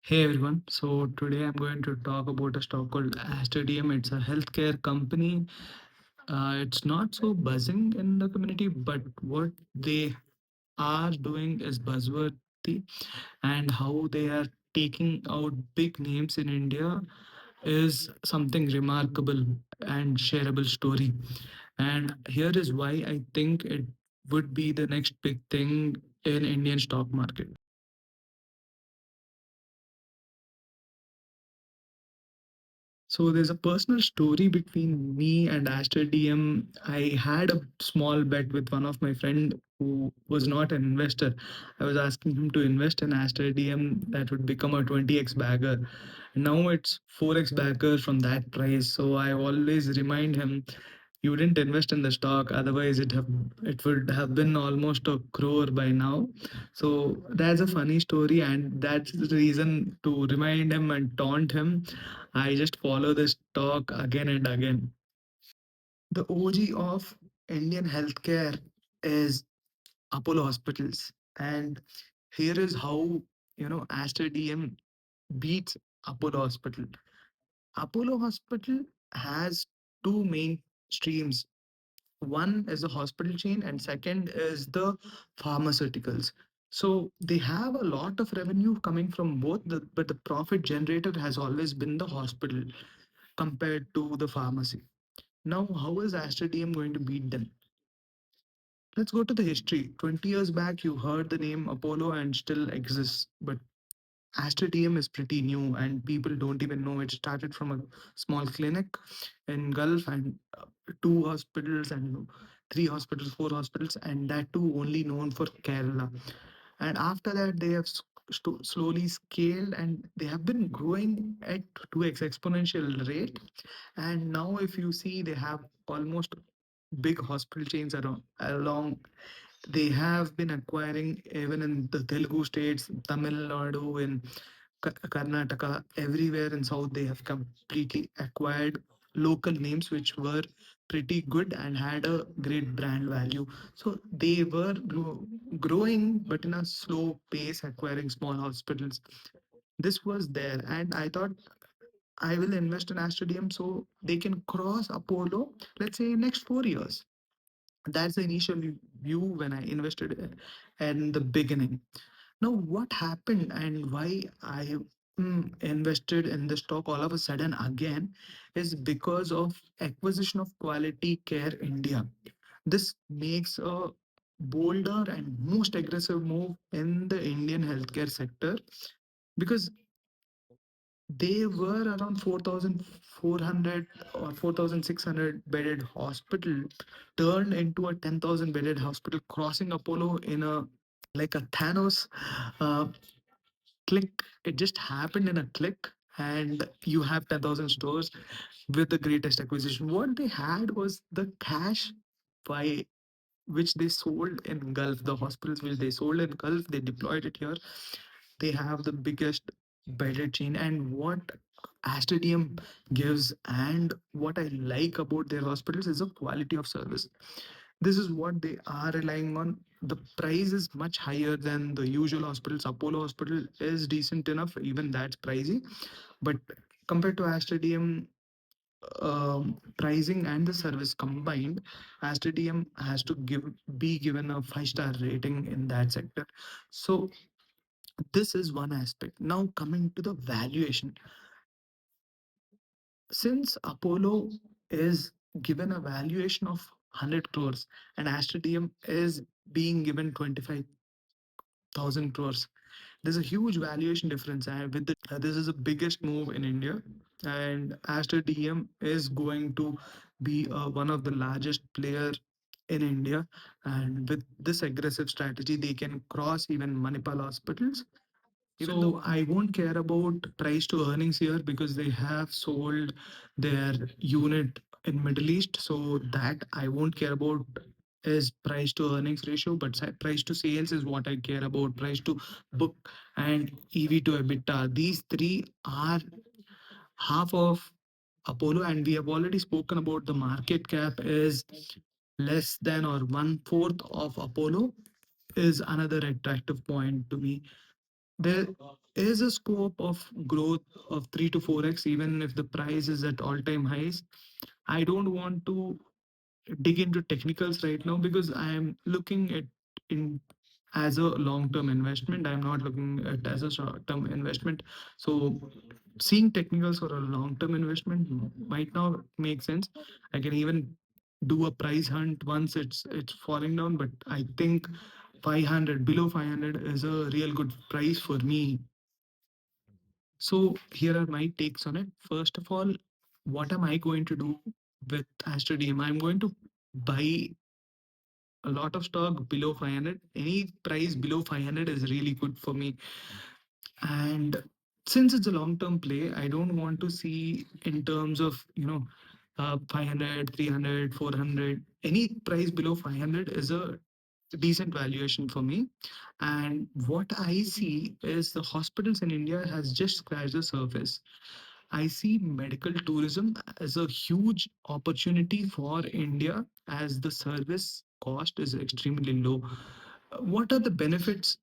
Hey everyone, so today I'm going to talk about a stock called AsterDM. It's a healthcare company. It's not so buzzing in the community, but what they are doing is buzzworthy, and how they are taking out big names in India is something remarkable and shareable story. And here is why I think it would be the next big thing in Indian stock market. So there's a personal story between me and AsterDM. I had a small bet with one of my friend who was not an investor. I was asking him to invest in AsterDM that would become a 20x bagger. Now it's 4x bagger from that price. So I always remind him, you didn't invest in the stock, otherwise it would have been almost a crore by now. So that's a funny story, and that's the reason to remind him and taunt him. I just follow this talk again and again. The OG of Indian healthcare is Apollo Hospitals. And here is how, Aster DM beats Apollo Hospital. Apollo Hospital has two main streams. One is the hospital chain, and second is the pharmaceuticals. So they have a lot of revenue coming from both, but the profit generator has always been the hospital compared to the pharmacy. Now, how is AstraDM going to beat them? Let's go to the history. 20 years back, you heard the name Apollo and still exists, but AstraDM is pretty new and people don't even know it started from a small clinic in Gulf, and two hospitals and three hospitals, four hospitals, and that too only known for Kerala. And after that, they have slowly scaled and they have been growing at 2x exponential rate. And now, if you see, they have almost big hospital chains around along. They have been acquiring even in the Telugu states, Tamil Nadu, in Karnataka, everywhere in South. They have completely acquired local names which were pretty good and had a great brand value. So they were growing, but in a slow pace, acquiring small hospitals. This was there, and I thought I will invest in Astadium so they can cross Apollo, let's say, in next 4 years. That's the initial view when I invested in the beginning. Now, what happened and why I invested in the stock all of a sudden again is because of acquisition of Quality Care India. This makes a bolder and most aggressive move in the Indian healthcare sector, because they were around 4,400 or 4,600 bedded hospital, turned into a 10,000 bedded hospital, crossing Apollo in a like a Thanos uh, click. It just happened in a click, and you have 10,000 stores with the greatest acquisition. What they had was the cash by which they sold in Gulf, the hospitals which they sold in Gulf, they deployed it here. They have the biggest bedded chain, and what Astadium gives and what I like about their hospitals is the quality of service. This is what they are relying on. The price is much higher than the usual hospitals. Apollo Hospital is decent enough, even that's pricey, but compared to Astadium, pricing and the service combined, AsterDM has to be given a 5-star rating in that sector. So this is one aspect. Now coming to the valuation, since Apollo is given a valuation of 100 crores and AsterDM is being given 25,000 crores, there's a huge valuation difference. And with this is the biggest move in India, and Aster DM is going to be one of the largest player in India. And with this aggressive strategy, they can cross even Manipal hospitals. So I won't care about price to earnings here because they have sold their unit in Middle East. So that I won't care about is price to earnings ratio, but price to sales is what I care about. Price to book and EV to EBITDA. These three are half of Apollo, and we have already spoken about the market cap is less than or one fourth of Apollo is another attractive point to me. There. is a scope of growth of 3 to 4x, even if the price is at all time highs. I don't want to dig into technicals right now because I am looking at in as a long term investment. I'm not looking at as a short term investment. So seeing technicals for a long term investment might not make sense. I can even do a price hunt once it's falling down, but I think 500, below 500 is a real good price for me. So here are my takes on it. First of all, what am I going to do with AsterDM? I'm going to buy a lot of stock below 500. Any price below 500 is really good for me. And since it's a long term play, I don't want to see in terms of, 500, 300, 400. Any price below 500 is a decent valuation for me. And what I see is the hospitals in India has just scratched the surface. I see medical tourism as a huge opportunity for India as the service cost is extremely low. What are the benefits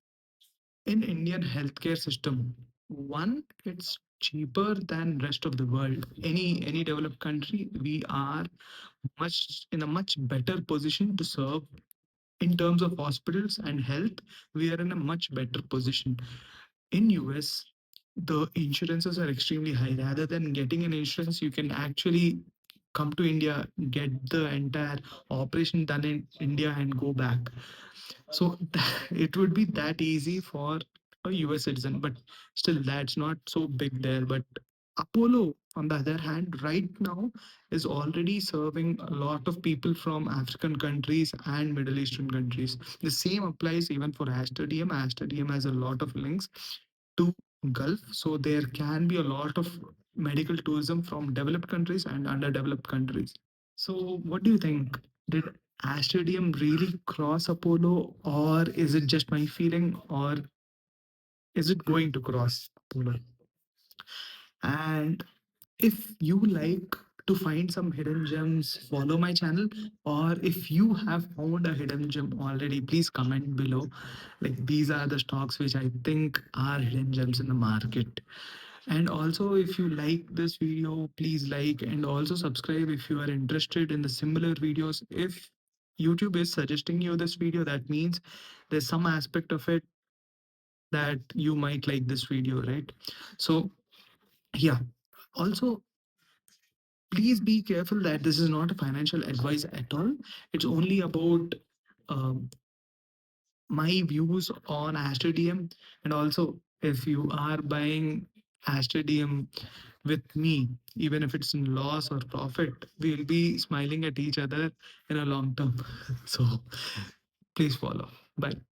in Indian healthcare system? One, it's cheaper than rest of the world. Any developed country, we are much in a much better position to serve in terms of hospitals and health. We are in a much better position. In US, the insurances are extremely high. Rather than getting an insurance, you can actually come to India, get the entire operation done in India, and go back. So it would be that easy for a US citizen, but still, that's not so big there. But Apollo, on the other hand, right now is already serving a lot of people from African countries and Middle Eastern countries. The same applies even for AsterDM. AsterDM has a lot of links to Gulf, so there can be a lot of medical tourism from developed countries and underdeveloped countries. So, what do you think? Did Astridium really cross Apollo, or is it just my feeling, or is it going to cross Apollo? And if you like to find some hidden gems, follow my channel. Or if you have found a hidden gem already, please comment below. Like, these are the stocks which I think are hidden gems in the market. And also, if you like this video, please like and also subscribe if you are interested in the similar videos. If YouTube is suggesting you this video, that means there's some aspect of it that you might like this video, right? So, yeah. Also, please be careful that this is not a financial advice at all. It's only about um, my views on AsterDM. And also, if you are buying AsterDM with me, even if it's in loss or profit, we'll be smiling at each other in a long term. So please follow. Bye.